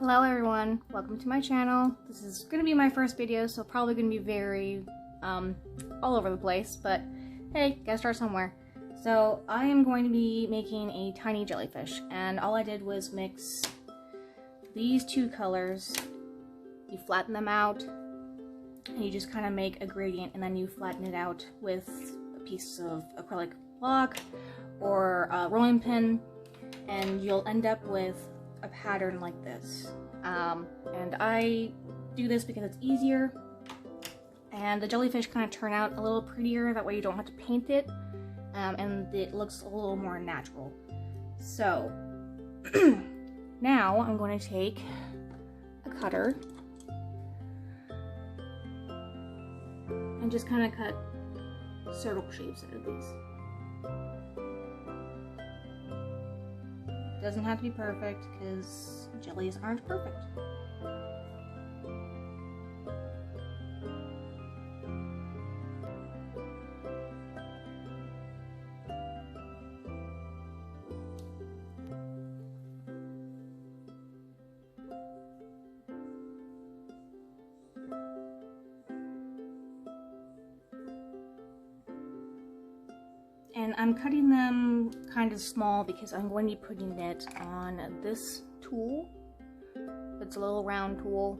Hello everyone, welcome to my channel. This is going to be my first video, so probably going to be very all over the place, but hey, gotta start somewhere. So I am going to be making a tiny jellyfish, and all I did was mix these two colors. You flatten them out, and you just kind of make a gradient, and then you flatten it out with a piece of acrylic block or a rolling pin, and you'll end up with a pattern like this. And I do this because it's easier, and the jellyfish kind of turn out a little prettier, that way you don't have to paint it, and it looks a little more natural. So now I'm going to take a cutter and just kind of cut circle shapes out of these. Doesn't have to be perfect because jellies aren't perfect. And I'm cutting them kind of small because I'm going to be putting it on this tool. It's a little round tool.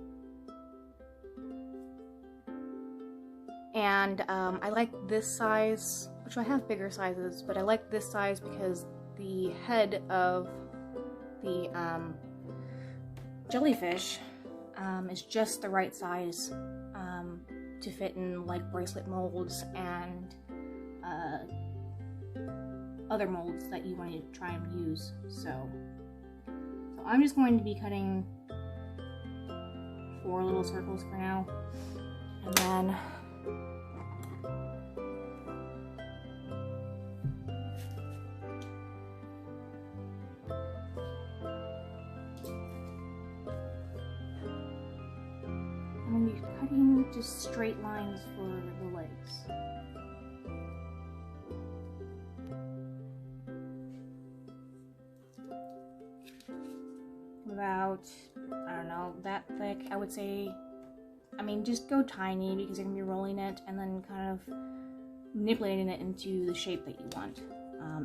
And I like this size, which I have bigger sizes, but I like this size because the head of the jellyfish is just the right size to fit in like bracelet molds and other molds that you want to try and use. So I'm just going to be cutting 4 little circles for now, and then I'm going to be cutting just straight lines for the legs. About, I don't know, that thick, I would say. I mean, just go tiny because you're going to be rolling it and then kind of manipulating it into the shape that you want.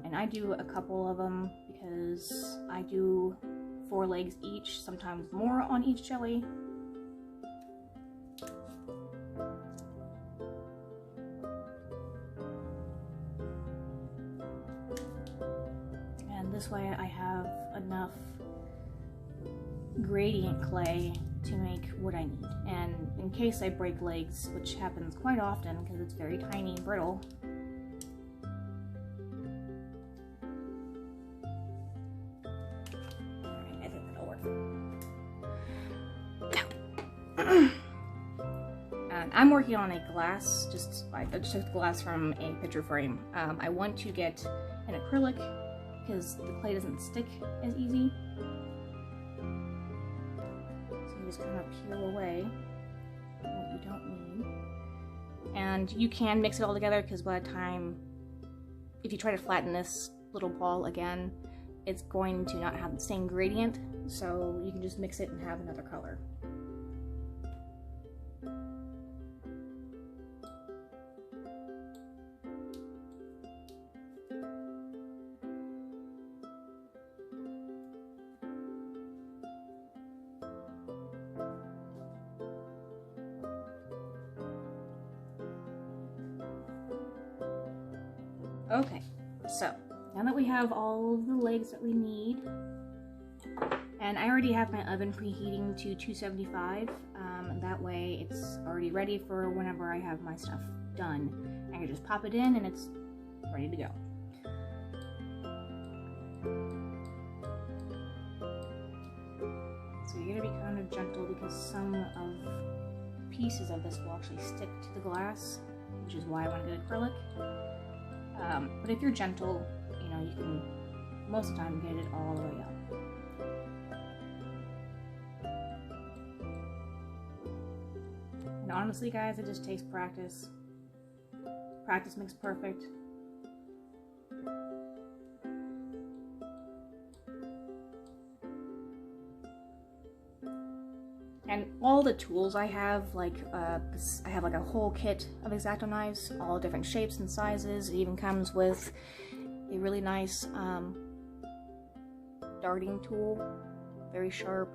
And I do a couple of them because I do 4 legs each, sometimes more on each jelly. And this way I have enough gradient clay to make what I need, and in case I break legs, which happens quite often because it's very tiny and brittle. Alright, I think that'll work. And I'm working on a glass, I just took the glass from a picture frame. I want to get an acrylic because the clay doesn't stick as easy. Just kind of peel away what you don't need, and you can mix it all together because by the time, if you try to flatten this little ball again, it's going to not have the same gradient, so you can just mix it and have another color. Okay, so now that we have all of the legs that we need, and I already have my oven preheating to 275, that way it's already ready for whenever I have my stuff done. I can just pop it in and it's ready to go. So you're gonna be kind of gentle because some of the pieces of this will actually stick to the glass, which is why I want to get acrylic. But if you're gentle, you know, you can most of the time get it all the way up. And honestly, guys, it just takes practice. Practice makes perfect. And all the tools I have, like, I have like a whole kit of X-Acto knives, all different shapes and sizes. It even comes with a really nice darting tool, very sharp.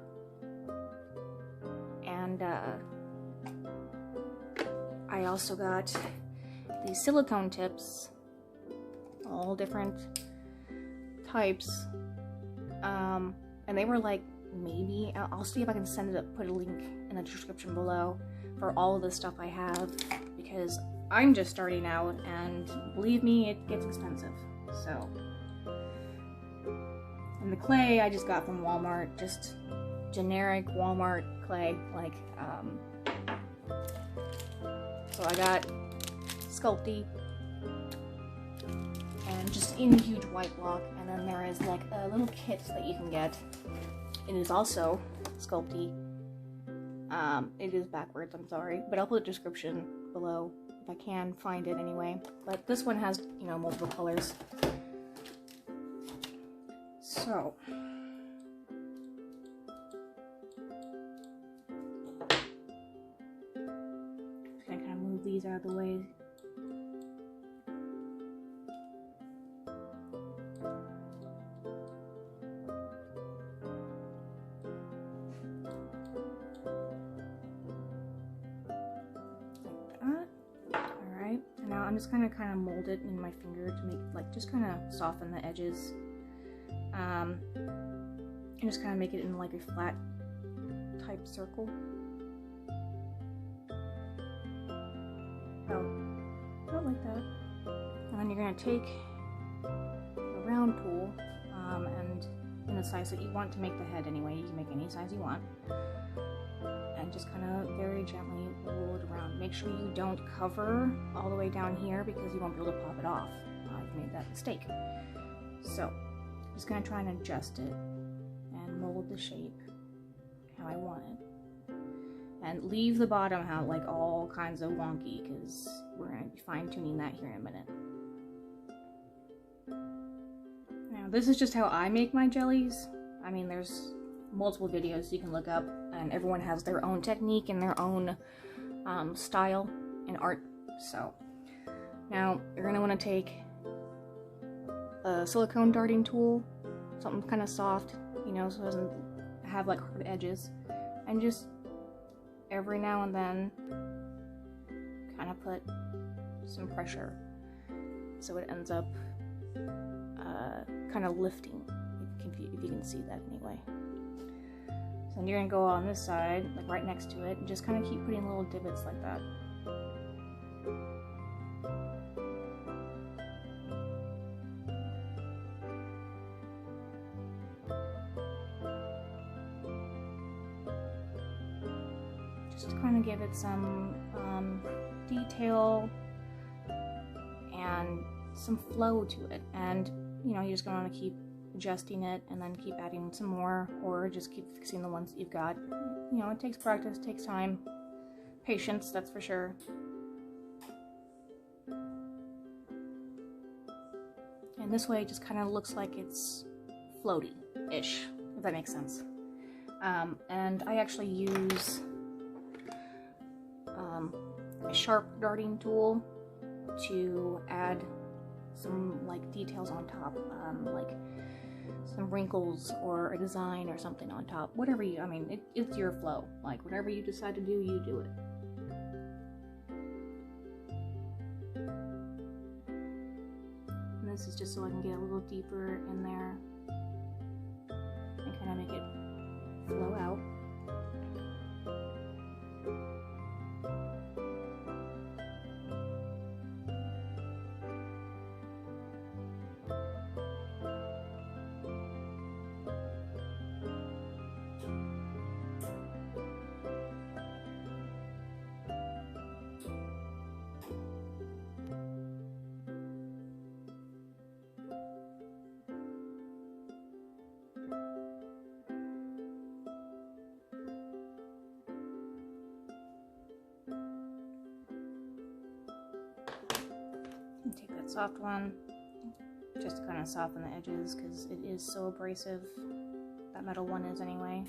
And I also got these silicone tips, all different types, and they were like, maybe I'll see if I can send it up, put a link in the description below for all of the stuff I have, because I'm just starting out, and believe me, it gets expensive. So, and the clay I just got from Walmart, just generic Walmart clay, like so I got Sculpting and just in huge white block, and then there is like a little kit that you can get. It is also Sculpting. It is backwards, I'm sorry, but I'll put a description below if I can find it anyway. But this one has, you know, multiple colors. So just gonna kind of move these out of the way. I'm just gonna kind of mold it in my finger to make, like, just kind of soften the edges, and just kind of make it in like a flat type circle. Oh, not like that. And then you're gonna take a round tool, and in the size that you want to make the head anyway, you can make any size you want, and just kind of very gently roll it around. Make sure you don't cover all the way down here because you won't be able to pop it off. I've made that mistake. So I'm just going to try and adjust it and mold the shape how I want it. And leave the bottom out like all kinds of wonky, because we're going to be fine-tuning that here in a minute. Now this is just how I make my jellies. I mean, there's multiple videos you can look up, and everyone has their own technique and their own style and art. So now you're going to want to take a silicone darting tool, something kind of soft, you know, so it doesn't have like hard edges, and just every now and then kind of put some pressure so it ends up kind of lifting, if you can see that anyway. So then you're going to go on this side, like right next to it, and just kind of keep putting little divots like that. Just to kind of give it some detail and some flow to it. And, you know, you're just going to want to keep adjusting it and then keep adding some more, or just keep fixing the ones that you've got. You know, it takes practice, takes time, patience, that's for sure. And this way it just kind of looks like it's floaty-ish, if that makes sense. And I actually use a sharp darting tool to add some like details on top, like some wrinkles or a design or something on top. Whatever you, I mean, it's your flow. Like, whatever you decide to do, you do it. And this is just so I can get a little deeper in there and kind of make it flow out. Take that soft one, just to kind of soften the edges, because it is so abrasive. That metal one is anyway.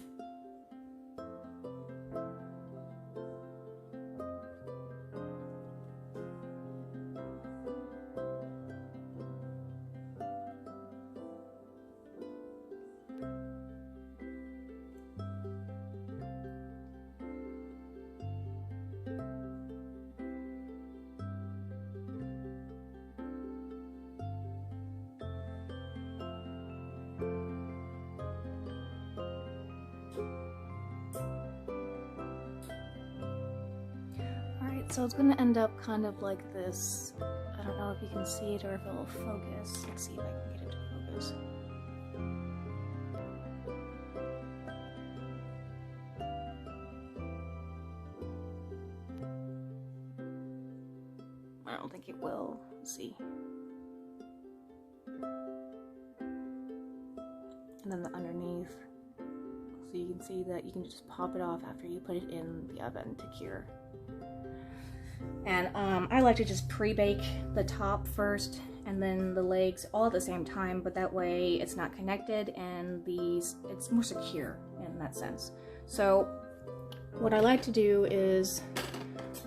So it's gonna end up kind of like this. I don't know if you can see it or if it'll focus. Let's see if I can get it to focus. I don't think it will. Let's see. And then the underneath. So you can see that you can just pop it off after you put it in the oven to cure. And I like to just pre-bake the top first and then the legs all at the same time, but that way it's not connected and it's more secure in that sense. So what I like to do is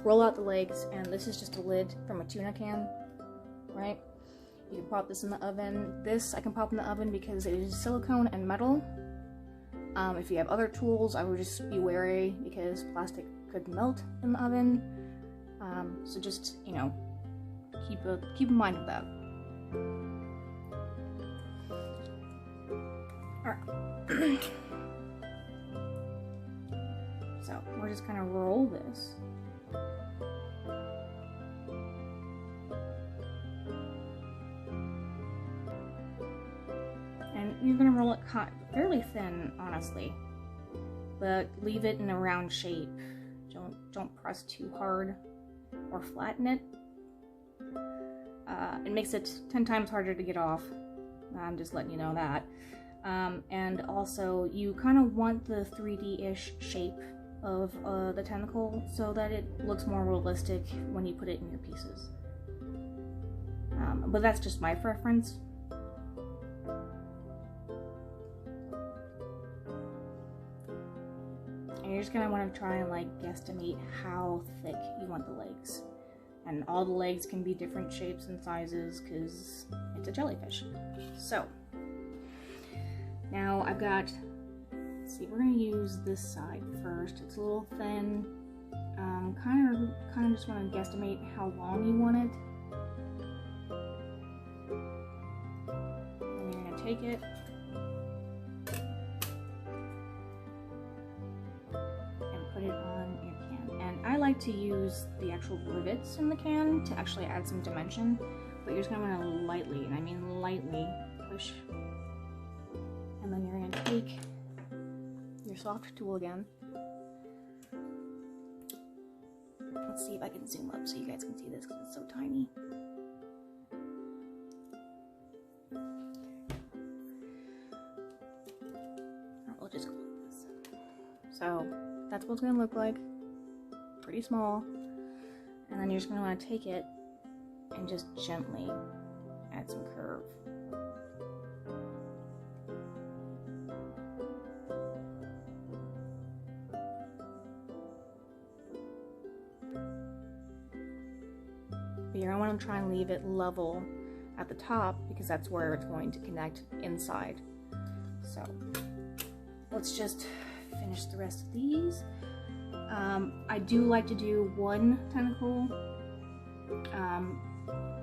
roll out the legs, and this is just a lid from a tuna can, right? You can pop this in the oven. This I can pop in the oven because it is silicone and metal. If you have other tools, I would just be wary because plastic could melt in the oven. So just, you know, keep in mind of that. Alright. So we're just gonna roll this. And you're gonna roll it fairly thin, honestly, but leave it in a round shape. Don't press too hard or flatten it. It makes it 10 times harder to get off. I'm just letting you know that. And also, you kind of want the 3D-ish shape of the tentacle so that it looks more realistic when you put it in your pieces. But that's just my preference. And you're just gonna want to try and like guesstimate how thick you want the legs. And all the legs can be different shapes and sizes because it's a jellyfish. So now I've got, let's see, we're gonna use this side first. It's a little thin. Kind of just want to guesstimate how long you want it. And you're gonna take it and put it on your can. And I like to use the actual rivets in the can to actually add some dimension, but you're just gonna want to lightly, and I mean lightly, push. And then you're gonna take your soft tool again. Let's see if I can zoom up so you guys can see this because it's so tiny. Or we'll just go like this. So that's what it's gonna look like. Pretty small. And then you're just gonna want to take it and just gently add some curve. But you're going to want to try and leave it level at the top because that's where it's going to connect inside. So let's just finish the rest of these. I do like to do one tentacle a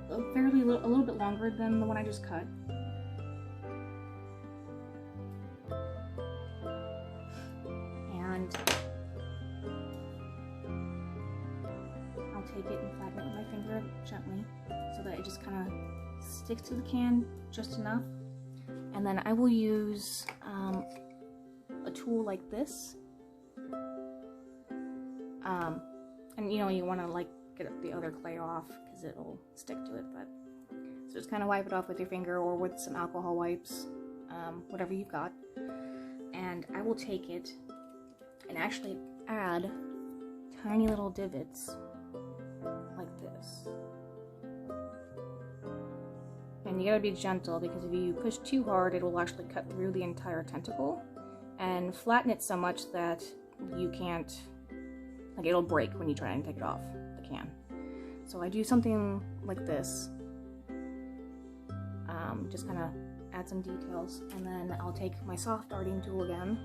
little bit longer than the one I just cut. And I'll take it and flatten it with my finger gently so that it just kind of sticks to the can just enough. And then I will use a tool like this. And you know, you want to like get the other clay off because it'll stick to it, but so just kind of wipe it off with your finger or with some alcohol wipes, whatever you've got. And I will take it and actually add tiny little divots like this. And you gotta be gentle because if you push too hard, it will actually cut through the entire tentacle and flatten it so much that you can't, like, it'll break when you try and take it off the can. So I do something like this, just kind of add some details, and then I'll take my soft darting tool again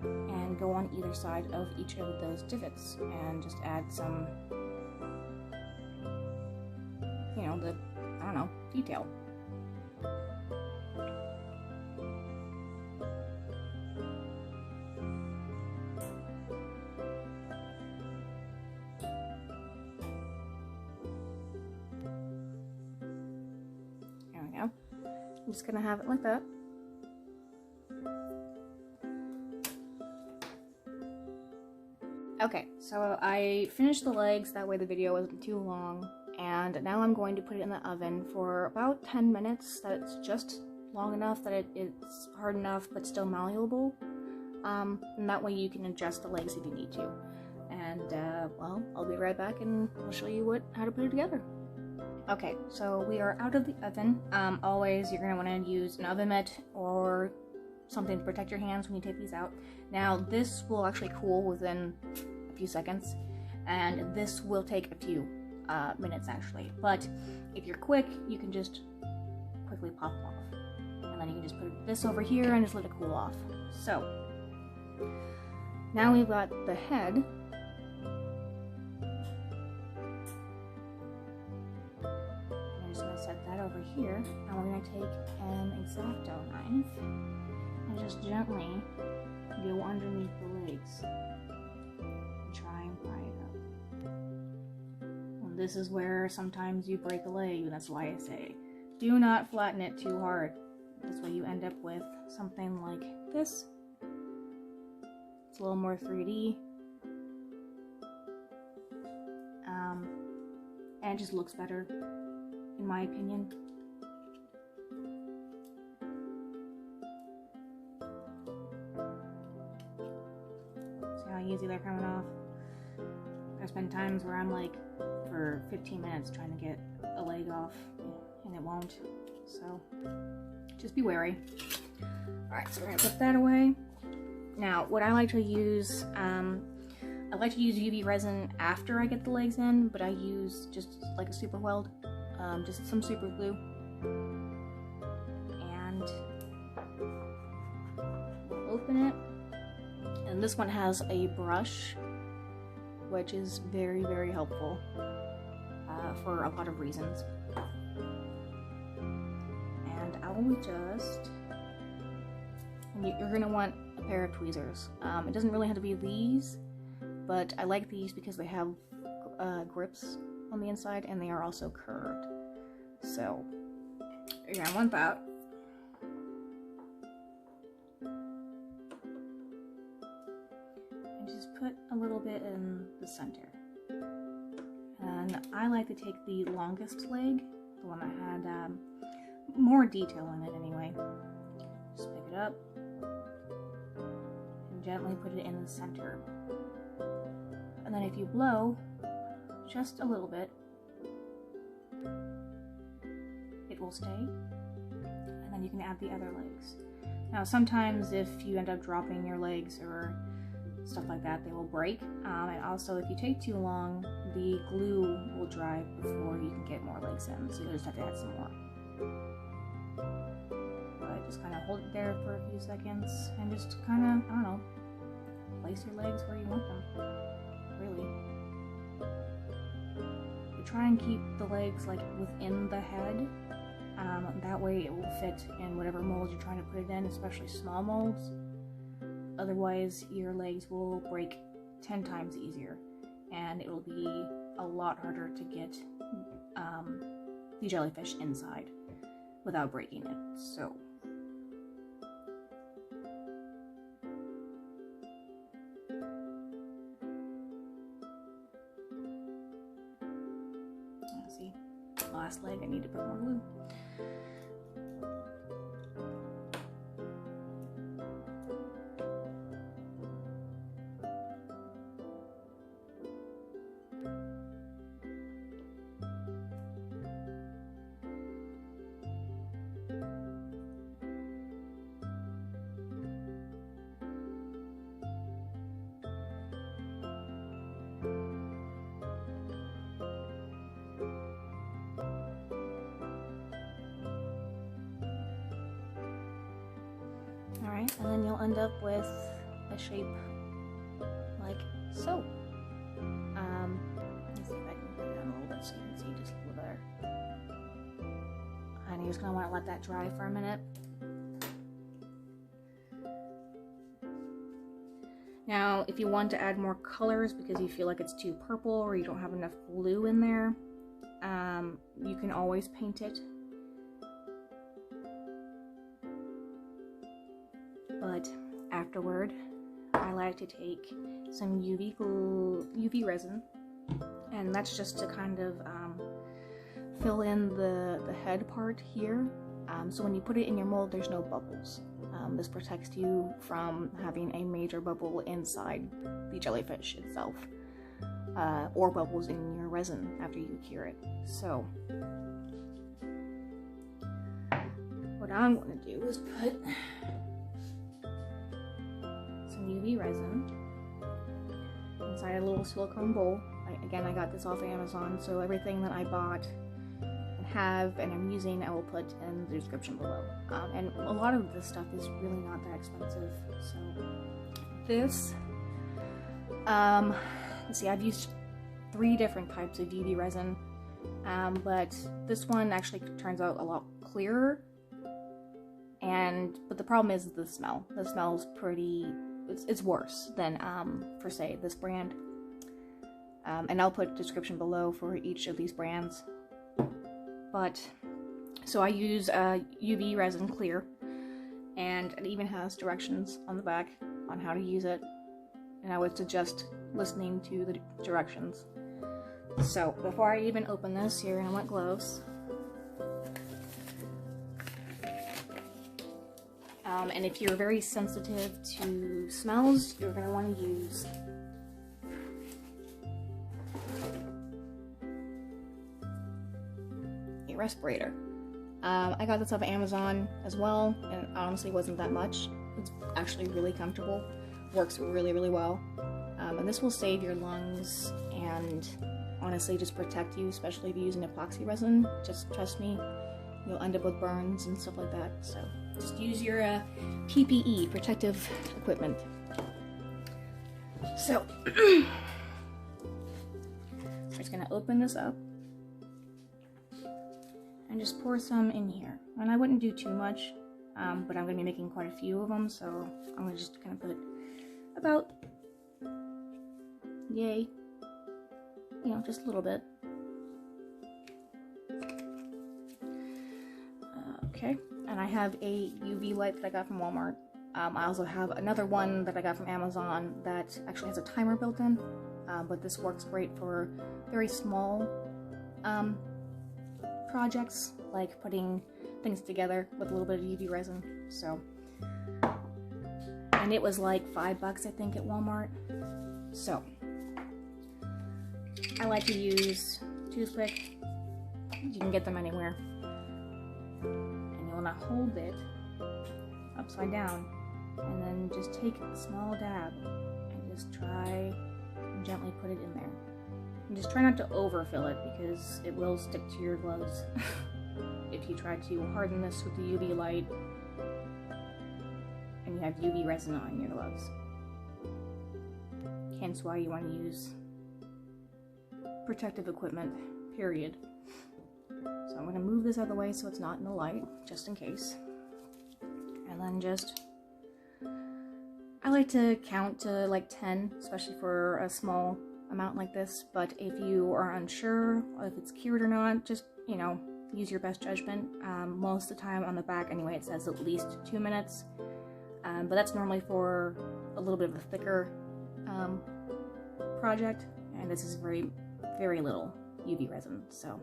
and go on either side of each of those divots and just add some, you know, I don't know, detail. I'm just gonna have it like that. Okay, so I finished the legs, that way the video wasn't too long, and now I'm going to put it in the oven for about 10 minutes. That's just long enough that it's hard enough but still malleable, and that way you can adjust the legs if you need to. And well, I'll be right back and I'll show you how to put it together. Okay, so we are out of the oven. Always you're gonna want to use an oven mitt or something to protect your hands when you take these out. Now this will actually cool within a few seconds, and this will take a few minutes actually, but if you're quick you can just quickly pop them off, and then you can just put this over here and just let it cool off. So now we've got the head. I'm just going to set that over here. Now we're going to take an X-Acto knife and just gently go underneath the legs and try and pry it up. And this is where sometimes you break a leg, and that's why I say do not flatten it too hard. This way you end up with something like this. It's a little more 3D. And it just looks better, in my opinion. See how easy they're coming off? There's been times where I'm like for 15 minutes trying to get a leg off and it won't. So just be wary. Alright, so we're gonna put that away. Now, what I like to use, I like to use UV resin after I get the legs in, but I use just like a super weld, just some super glue, and we'll open it. And this one has a brush, which is very, very helpful for a lot of reasons. And I will just, and you're gonna want a pair of tweezers. It doesn't really have to be these, but I like these because they have grips on the inside and they are also curved. So you're gonna want that. And just put a little bit in the center. And I like to take the longest leg, the one that had more detail in it anyway. Just pick it up and gently put it in the center. And then if you blow just a little bit, it will stay, and then you can add the other legs. Now sometimes if you end up dropping your legs or stuff like that, they will break, and also if you take too long, the glue will dry before you can get more legs in, so you'll just have to add some more. But just kind of hold it there for a few seconds and just kind of, I don't know, place your legs where you want them. Really. But try and keep the legs like within the head. That way it will fit in whatever mold you're trying to put it in, especially small molds. Otherwise your legs will break 10 times easier, and it will be a lot harder to get the jellyfish inside without breaking it. So see, last leg I need to put more glue. Alright, and then you'll end up with a shape like so. Let's see if I can put it down a little bit so you can see just a little better. And you're just going to want to let that dry for a minute. Now, if you want to add more colors because you feel like it's too purple or you don't have enough glue in there, you can always paint it. afterward, I like to take some UV resin, and that's just to kind of fill in the head part here. So when you put it in your mold, there's no bubbles. This protects you from having a major bubble inside the jellyfish itself, or bubbles in your resin after you cure it. So what I'm going to do is put some UV resin inside a little silicone bowl. Again, I got this off Amazon, so everything that I bought and have and I'm using, I will put in the description below. And a lot of this stuff is really not that expensive. So this, let's see, I've used 3 different types of UV resin, but this one actually turns out a lot clearer. But the problem is the smell. The smell is pretty, it's worse than, for say, this brand. And I'll put a description below for each of these brands. But, so I use UV resin clear, and it even has directions on the back on how to use it. And I would suggest listening to the directions. So, before I even open this, here I want gloves. And if you're very sensitive to smells, you're going to want to use a respirator. I got this off of Amazon as well, and it honestly wasn't that much. It's actually really comfortable, works really, really well. And this will save your lungs and honestly just protect you, especially if you're using epoxy resin. Just trust me, you'll end up with burns and stuff like that. So just use your PPE, protective equipment. So I'm just gonna open this up and just pour some in here. And I wouldn't do too much, but I'm gonna be making quite a few of them, so I'm gonna just kind of put about, yay, you know, just a little bit. Okay, and I have a UV light that I got from Walmart. I also have another one that I got from Amazon that actually has a timer built in, but this works great for very small projects, like putting things together with a little bit of UV resin. So, and it was like $5, I think, at Walmart. So, I like to use toothpick. You can get them anywhere. And you want to hold it upside down, and then just take a small dab and just try and gently put it in there. And just try not to overfill it, because it will stick to your gloves if you try to harden this with the UV light and you have UV resin on your gloves. Hence why you want to use protective equipment, period. So I'm going to move this out of the way so it's not in the light, just in case. And then just, I like to count to like 10, especially for a small amount like this, but if you are unsure if it's cured or not, just, you know, use your best judgment. Most of the time on the back anyway, it says at least 2 minutes, but that's normally for a little bit of a thicker project, and this is very, very little UV resin, so.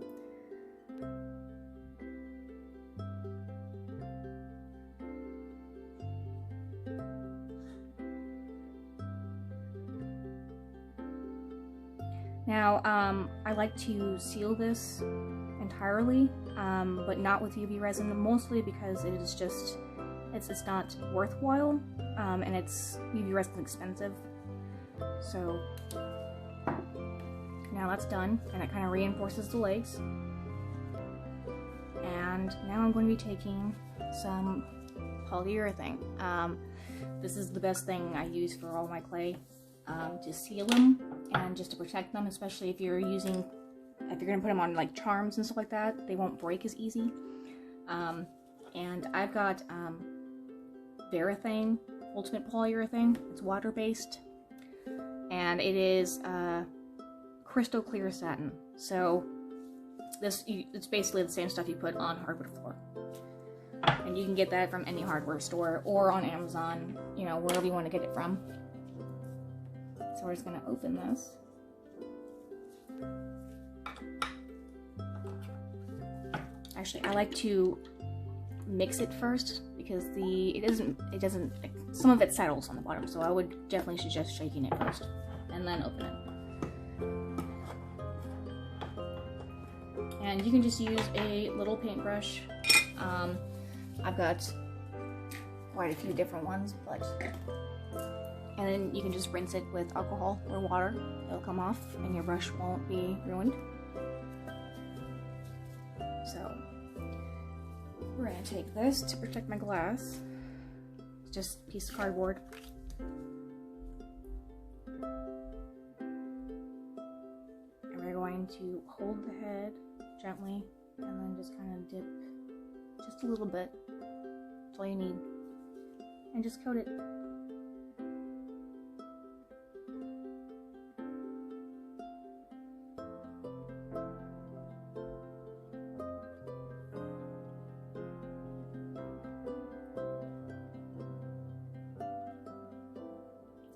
Now, I like to seal this entirely, but not with UV resin, mostly because it is just, it's not worthwhile, and UV resin is expensive. So, now that's done, and it kind of reinforces the legs. And now I'm going to be taking some polyurethane. This is the best thing I use for all my clay, to seal them and just to protect them, especially if you're going to put them on like charms and stuff like that, they won't break as easy. And I've got Varathane Ultimate Polyurethane. It's water-based, and it is crystal clear satin. So it's basically the same stuff you put on hardwood floor. And you can get that from any hardware store or on Amazon, you know, wherever you want to get it from. So we're just going to open this. Actually, I like to mix it first because it doesn't, some of it settles on the bottom, so I would definitely suggest shaking it first and then open it. And you can just use a little paintbrush. I've got quite a few different ones, and then you can just rinse it with alcohol or water. It'll come off and your brush won't be ruined. So we're gonna take this to protect my glass. It's just a piece of cardboard. And we're going to hold the head gently and then just kind of dip just a little bit. That's all you need. And just coat it.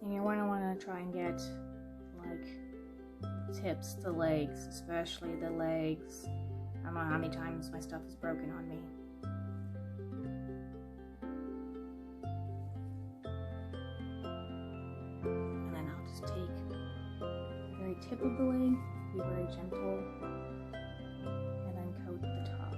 And you're going to want to try and get like tips, the legs, especially the legs. I don't know how many times my stuff is broken on me. And then I'll just take the very tip of the leg, be very gentle, and then coat the top.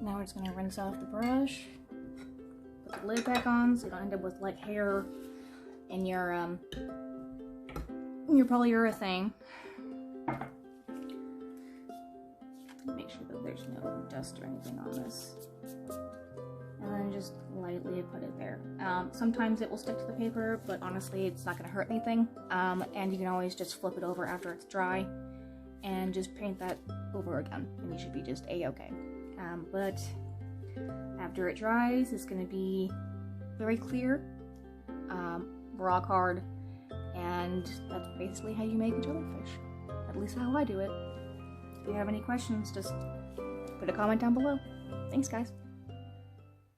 Now we're just going to rinse off the brush, put the lid back on so you don't end up with like hair in your polyurethane. Make sure that there's no dust or anything on this. And then just lightly put it there. Sometimes it will stick to the paper, but honestly it's not going to hurt anything. And you can always just flip it over after it's dry and just paint that over again and you should be just a-okay. But after it dries, it's going to be very clear, rock hard, and that's basically how you make a jellyfish. At least how I do it. If you have any questions, just put a comment down below. Thanks, guys.